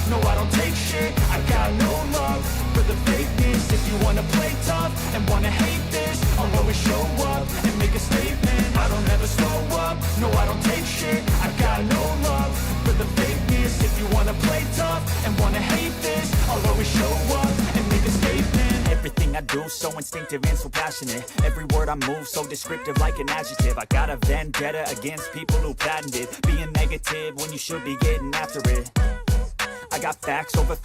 no I don't take shit. I got no love for the fakeness. If you wanna play tough and wanna hate this, I'll always show up and make a statement. I don't ever slow up, no I don't take shit. I got no love for the fakeness. If you wanna play tough and wanna hate this, I'll always show up and make a statement. Everything I do so instinctive and so passionate. Every word I move so descriptive like an adjective. I got a vendetta against people who patented being negative when you should be getting after it. I got facts over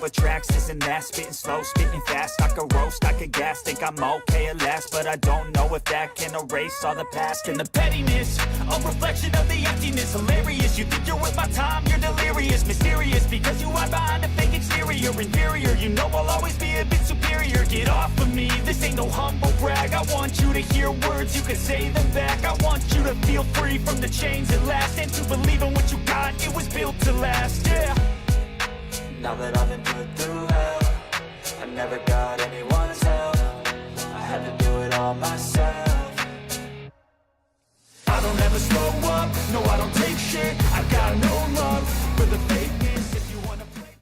tracks, this and that. Spitting slow, spitting fast, I could roast, I could gas. Think I'm okay at last, but I don't know if that can erase all the past. And the pettiness, a reflection of the emptiness. Hilarious, you think you're worth my time, you're delirious. Mysterious, because you hide behind a fake exterior. Inferior, you know I'll always be a bit superior. Get off of me, this ain't no humble brag. I want you to hear words, you can say them back. I want you to feel free from the chains at last, and to believe in what you got, it was built to last, yeah. Now that I've been put through hell, I never got anyone's help. I had to do it all myself. I don't ever slow up, no I don't take shit.